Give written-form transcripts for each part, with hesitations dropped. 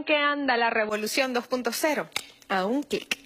qué anda la revolución 2.0? A un clic.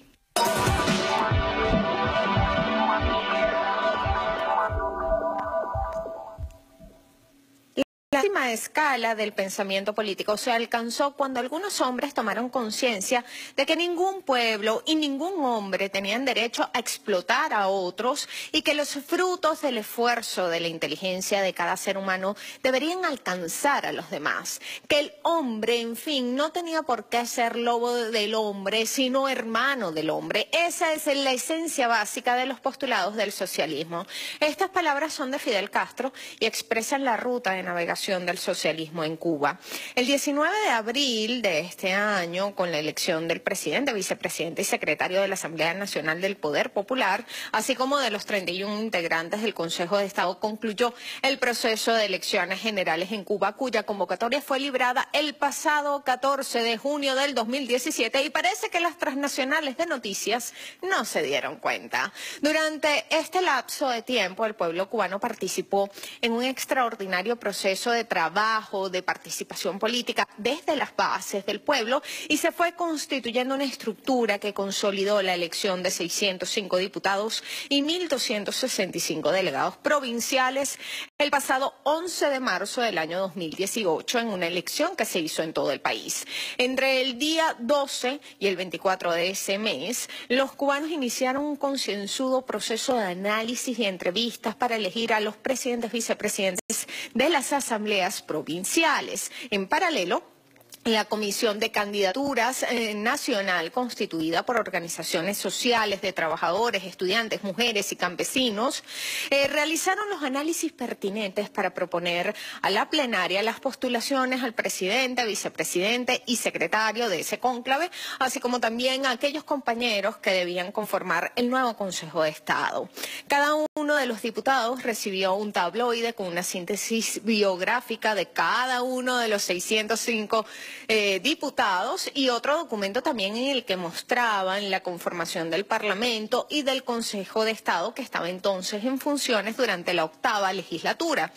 La máxima escala del pensamiento político se alcanzó cuando algunos hombres tomaron conciencia de que ningún pueblo y ningún hombre tenían derecho a explotar a otros y que los frutos del esfuerzo de la inteligencia de cada ser humano deberían alcanzar a los demás. Que el hombre, en fin, no tenía por qué ser lobo del hombre, sino hermano del hombre. Esa es la esencia básica de los postulados del socialismo. Estas palabras son de Fidel Castro y expresan la ruta de navegación del socialismo en Cuba. El 19 de abril de este año, con la elección del presidente, vicepresidente y secretario de la Asamblea Nacional del Poder Popular, así como de los 31 integrantes del Consejo de Estado, concluyó el proceso de elecciones generales en Cuba, cuya convocatoria fue librada el pasado 14 de junio del 2017 y parece que las transnacionales de noticias no se dieron cuenta. Durante este lapso de tiempo, el pueblo cubano participó en un extraordinario proceso de trabajo, de participación política desde las bases del pueblo y se fue constituyendo una estructura que consolidó la elección de 605 diputados y 1.265 delegados provinciales el pasado 11 de marzo del año 2018 en una elección que se hizo en todo el país. Entre el día 12 y el 24 de ese mes, los cubanos iniciaron un concienzudo proceso de análisis y entrevistas para elegir a los presidentes, vicepresidentes de las asambleas provinciales. En paralelo, la Comisión de Candidaturas Nacional, constituida por organizaciones sociales de trabajadores, estudiantes, mujeres y campesinos, realizaron los análisis pertinentes para proponer a la plenaria las postulaciones al presidente, vicepresidente y secretario de ese cónclave, así como también a aquellos compañeros que debían conformar el nuevo Consejo de Estado. Cada uno de los diputados recibió un tabloide con una síntesis biográfica de cada uno de los 605 diputados y otro documento también en el que mostraban la conformación del Parlamento y del Consejo de Estado que estaba entonces en funciones durante la 8ª legislatura.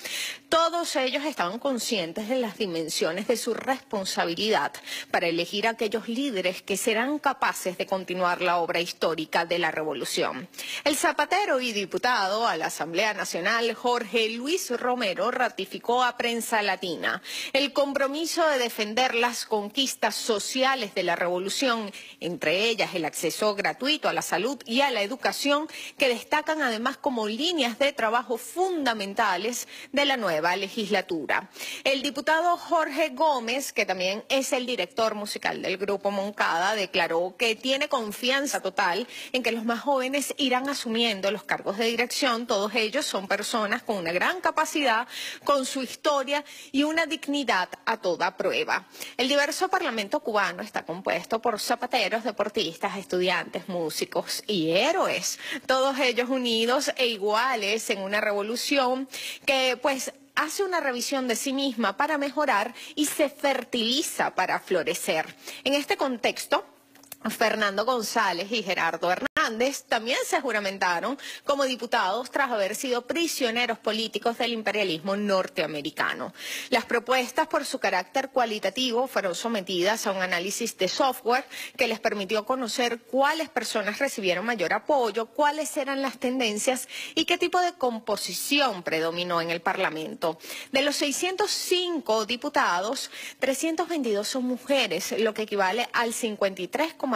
Todos ellos estaban conscientes de las dimensiones de su responsabilidad para elegir a aquellos líderes que serán capaces de continuar la obra histórica de la revolución. El zapatero y diputado a la Asamblea Nacional, Jorge Luis Romero, ratificó a Prensa Latina el compromiso de defender las conquistas sociales de la revolución, entre ellas el acceso gratuito a la salud y a la educación, que destacan además como líneas de trabajo fundamentales de la nueva legislatura. El diputado Jorge Gómez, que también es el director musical del Grupo Moncada, declaró que tiene confianza total en que los más jóvenes irán asumiendo los cargos de dirección. Todos ellos son personas con una gran capacidad, con su historia y una dignidad a toda prueba. El diverso Parlamento cubano está compuesto por zapateros, deportistas, estudiantes, músicos y héroes, todos ellos unidos e iguales en una revolución que pues hace una revisión de sí misma para mejorar y se fertiliza para florecer. En este contexto, Fernando González y Gerardo Hernández también se juramentaron como diputados tras haber sido prisioneros políticos del imperialismo norteamericano. Las propuestas, por su carácter cualitativo, fueron sometidas a un análisis de software que les permitió conocer cuáles personas recibieron mayor apoyo, cuáles eran las tendencias y qué tipo de composición predominó en el Parlamento. De los 605 diputados, 322 son mujeres, lo que equivale al 53,2%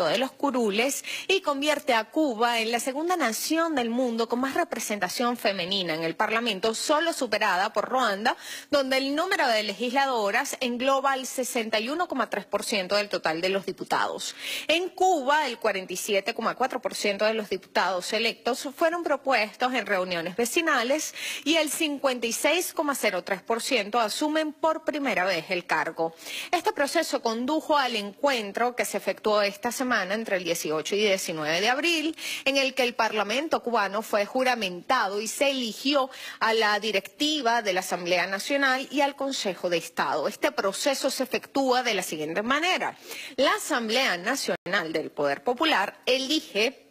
de los curules y convierte a Cuba en la segunda nación del mundo con más representación femenina en el Parlamento, solo superada por Ruanda, donde el número de legisladoras engloba el 61,3% del total de los diputados. En Cuba, el 47,4% de los diputados electos fueron propuestos en reuniones vecinales y el 56,03% asumen por primera vez el cargo. Este proceso condujo al encuentro que se efectuó esta semana entre el 18 y 19 de abril, en el que el Parlamento cubano fue juramentado y se eligió a la directiva de la Asamblea Nacional y al Consejo de Estado. Este proceso se efectúa de la siguiente manera. La Asamblea Nacional del Poder Popular elige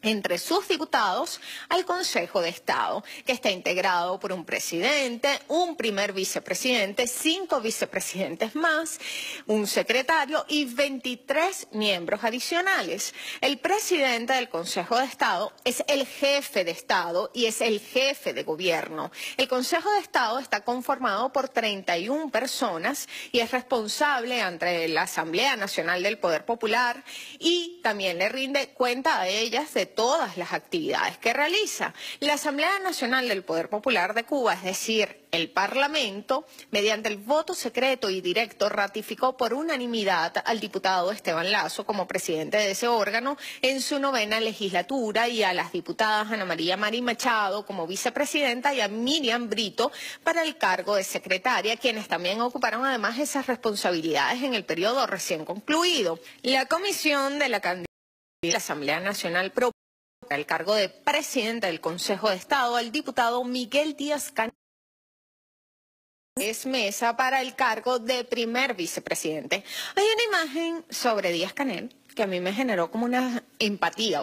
entre sus diputados al Consejo de Estado, que está integrado por un presidente, un primer vicepresidente, 5 vicepresidentes más, un secretario y 23 miembros adicionales. El presidente del Consejo de Estado es el jefe de Estado y es el jefe de gobierno. El Consejo de Estado está conformado por 31 personas y es responsable ante la Asamblea Nacional del Poder Popular y también le rinde cuenta a ellas de todas las actividades que realiza. La Asamblea Nacional del Poder Popular de Cuba, es decir, el Parlamento, mediante el voto secreto y directo, ratificó por unanimidad al diputado Esteban Lazo como presidente de ese órgano en su 9ª legislatura y a las diputadas Ana María Mari Machado como vicepresidenta y a Miriam Brito para el cargo de secretaria, quienes también ocuparon además esas responsabilidades en el periodo recién concluido. La comisión de la candidatura de la Asamblea Nacional propuso el cargo de presidente del Consejo de Estado al diputado Miguel Díaz-Canel Mesa para el cargo de primer vicepresidente. Hay una imagen sobre Díaz-Canel que a mí me generó como una empatía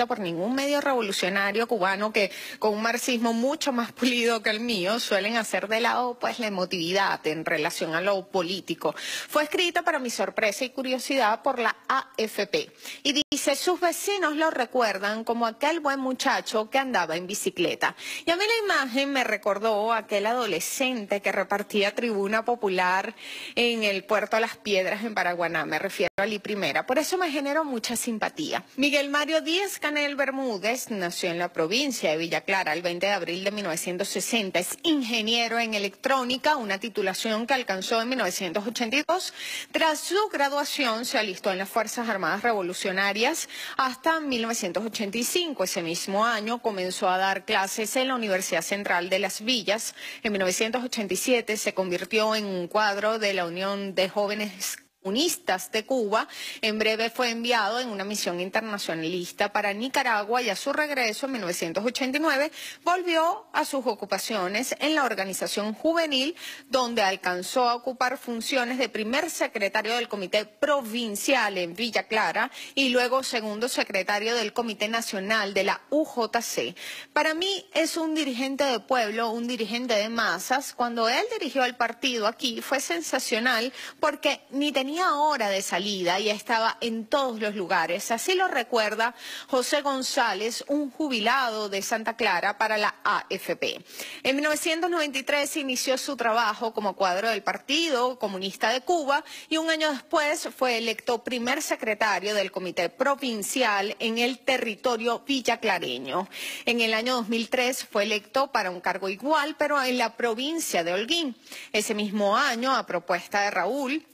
por ningún medio revolucionario cubano que con un marxismo mucho más pulido que el mío suelen hacer de lado pues la emotividad en relación a lo político. Fue escrita para mi sorpresa y curiosidad por la AFP y dice: sus vecinos lo recuerdan como aquel buen muchacho que andaba en bicicleta. Y a mí la imagen me recordó a aquel adolescente que repartía tribuna popular en el puerto Las Piedras en Paraguaná, me refiero a Li Primera. Por eso me generó mucha simpatía. Miguel Mario Díaz-Canel Bermúdez nació en la provincia de Villa Clara el 20 de abril de 1960. Es ingeniero en electrónica, una titulación que alcanzó en 1982. Tras su graduación se alistó en las Fuerzas Armadas Revolucionarias hasta 1985. Ese mismo año comenzó a dar clases en la Universidad Central de Las Villas. En 1987 se convirtió en un cuadro de la Unión de Jóvenes Comunistas de Cuba. En breve fue enviado en una misión internacionalista para Nicaragua y a su regreso en 1989 volvió a sus ocupaciones en la organización juvenil, donde alcanzó a ocupar funciones de primer secretario del Comité Provincial en Villa Clara y luego segundo secretario del Comité Nacional de la UJC. Para mí es un dirigente de pueblo, un dirigente de masas. Cuando él dirigió el partido aquí fue sensacional porque ni tenía hora de salida y estaba en todos los lugares. Así lo recuerda José González, un jubilado de Santa Clara para la AFP. En 1993 inició su trabajo como cuadro del Partido Comunista de Cuba y un año después fue electo primer secretario del Comité Provincial en el territorio villaclareño. En el año 2003 fue electo para un cargo igual, pero en la provincia de Holguín. Ese mismo año, a propuesta de Raúl,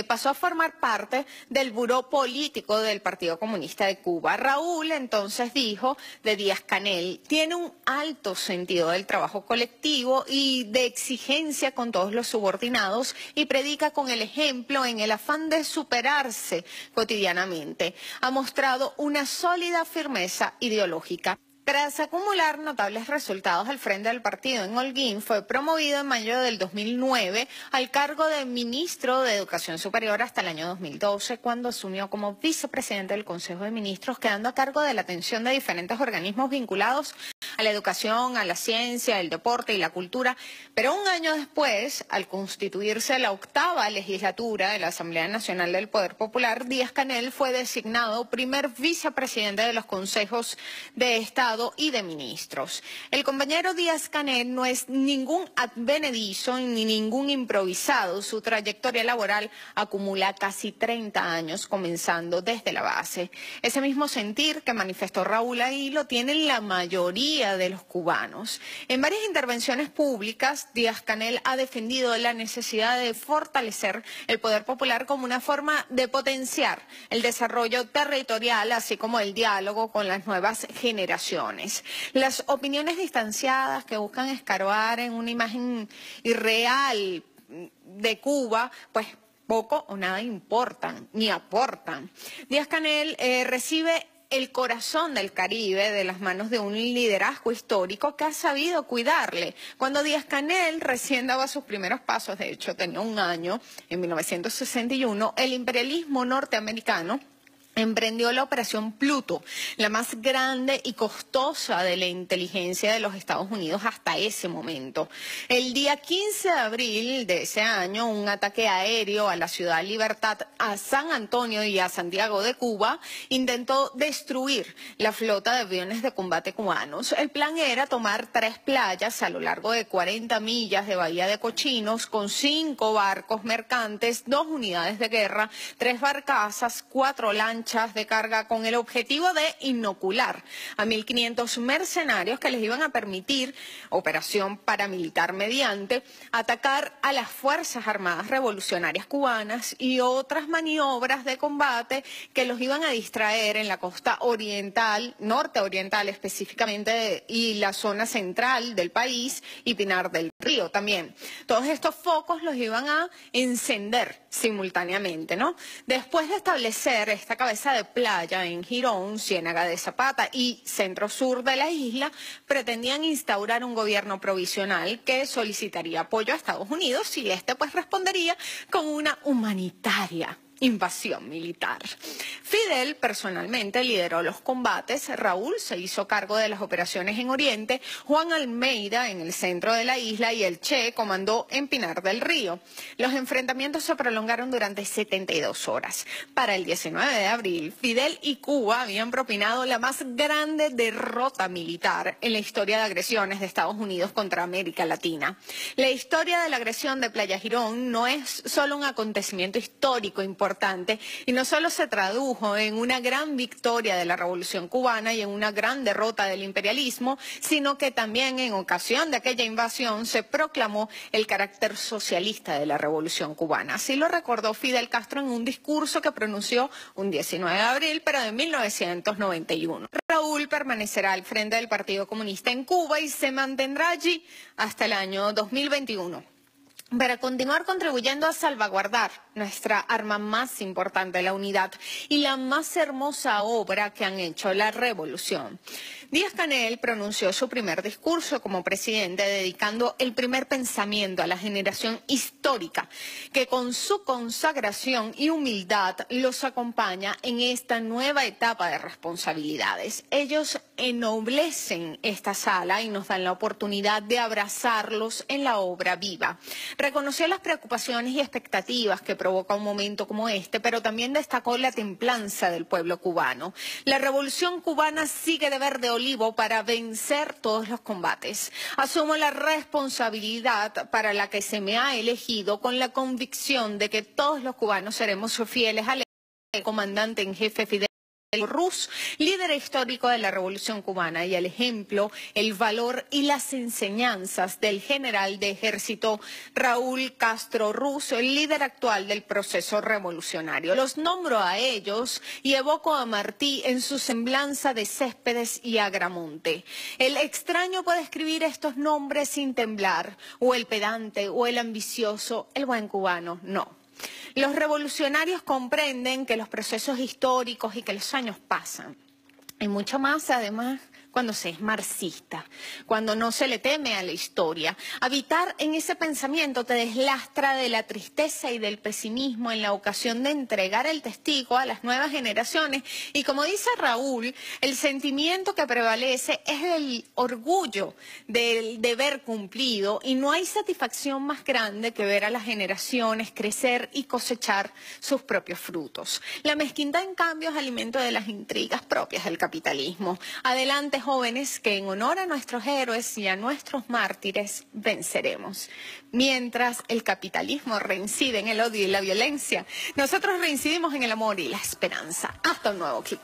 pasó a formar parte del buró político del Partido Comunista de Cuba. Raúl entonces dijo de Díaz-Canel: tiene un alto sentido del trabajo colectivo y de exigencia con todos los subordinados y predica con el ejemplo en el afán de superarse cotidianamente. Ha mostrado una sólida firmeza ideológica. Tras acumular notables resultados al frente del partido en Holguín, fue promovido en mayo del 2009 al cargo de ministro de Educación Superior hasta el año 2012, cuando asumió como vicepresidente del Consejo de Ministros, quedando a cargo de la atención de diferentes organismos vinculados a la educación, a la ciencia, el deporte y la cultura. Pero un año después, al constituirse la 8ª legislatura de la Asamblea Nacional del Poder Popular, Díaz-Canel fue designado primer vicepresidente de los consejos de Estado y de ministros. El compañero Díaz-Canel no es ningún advenedizo ni ningún improvisado. Su trayectoria laboral acumula casi 30 años, comenzando desde la base. Ese mismo sentir que manifestó Raúl ahí lo tienen la mayoría de los cubanos. En varias intervenciones públicas, Díaz-Canel ha defendido la necesidad de fortalecer el poder popular como una forma de potenciar el desarrollo territorial, así como el diálogo con las nuevas generaciones. Las opiniones distanciadas que buscan escarbar en una imagen irreal de Cuba, pues poco o nada importan ni aportan. Díaz-Canel recibe el corazón del Caribe de las manos de un liderazgo histórico que ha sabido cuidarle. Cuando Díaz-Canel recién daba sus primeros pasos, de hecho tenía un año, en 1961, el imperialismo norteamericano emprendió la Operación Pluto, la más grande y costosa de la inteligencia de los Estados Unidos hasta ese momento. El día 15 de abril de ese año, un ataque aéreo a la Ciudad Libertad, a San Antonio y a Santiago de Cuba intentó destruir la flota de aviones de combate cubanos. El plan era tomar 3 playas a lo largo de 40 millas de Bahía de Cochinos con 5 barcos mercantes, 2 unidades de guerra, 3 barcazas, 4 lanchas de carga con el objetivo de inocular a 1.500 mercenarios que les iban a permitir, operación paramilitar mediante, atacar a las Fuerzas Armadas Revolucionarias Cubanas y otras maniobras de combate que los iban a distraer en la costa oriental, norte oriental específicamente, y la zona central del país y Pinar del Río también. Todos estos focos los iban a encender simultáneamente, ¿no? Después de establecer esta cabeza de playa en Girón, Ciénaga de Zapata y centro-sur de la isla, pretendían instaurar un gobierno provisional que solicitaría apoyo a Estados Unidos y este pues respondería con una humanitaria invasión militar. Fidel personalmente lideró los combates, Raúl se hizo cargo de las operaciones en Oriente, Juan Almeida en el centro de la isla y el Che comandó en Pinar del Río. Los enfrentamientos se prolongaron durante 72 horas. Para el 19 de abril, Fidel y Cuba habían propinado la más grande derrota militar en la historia de agresiones de Estados Unidos contra América Latina. La historia de la agresión de Playa Girón no es solo un acontecimiento histórico importante, y no solo se tradujo en una gran victoria de la Revolución Cubana y en una gran derrota del imperialismo, sino que también en ocasión de aquella invasión se proclamó el carácter socialista de la Revolución Cubana. Así lo recordó Fidel Castro en un discurso que pronunció un 19 de abril, pero de 1991. Raúl permanecerá al frente del Partido Comunista en Cuba y se mantendrá allí hasta el año 2021. Para continuar contribuyendo a salvaguardar nuestra arma más importante, la unidad, y la más hermosa obra que han hecho, la revolución. Díaz-Canel pronunció su primer discurso como presidente, dedicando el primer pensamiento a la generación histórica, que con su consagración y humildad los acompaña en esta nueva etapa de responsabilidades. Ellos ennoblecen esta sala y nos dan la oportunidad de abrazarlos en la obra viva. Reconoció las preocupaciones y expectativas que provoca un momento como este, pero también destacó la templanza del pueblo cubano. La revolución cubana sigue de verde olivo para vencer todos los combates. Asumo la responsabilidad para la que se me ha elegido con la convicción de que todos los cubanos seremos fieles al comandante en jefe Fidel Ruz, líder histórico de la Revolución Cubana, y el ejemplo, el valor y las enseñanzas del general de ejército Raúl Castro Ruz, el líder actual del proceso revolucionario. Los nombro a ellos y evoco a Martí en su semblanza de Céspedes y Agramonte. El extraño puede escribir estos nombres sin temblar, o el pedante, o el ambicioso, el buen cubano, no. Los revolucionarios comprenden que los procesos históricos y que los años pasan. Y mucho más, además, cuando se es marxista, cuando no se le teme a la historia. Habitar en ese pensamiento te deslastra de la tristeza y del pesimismo en la ocasión de entregar el testigo a las nuevas generaciones. Y como dice Raúl, el sentimiento que prevalece es el orgullo del deber cumplido, y no hay satisfacción más grande que ver a las generaciones crecer y cosechar sus propios frutos. La mezquindad, en cambio, es alimento de las intrigas propias del capitalismo. Adelante, jóvenes, que en honor a nuestros héroes y a nuestros mártires venceremos. Mientras el capitalismo reincide en el odio y la violencia, nosotros reincidimos en el amor y la esperanza. Hasta un nuevo clic.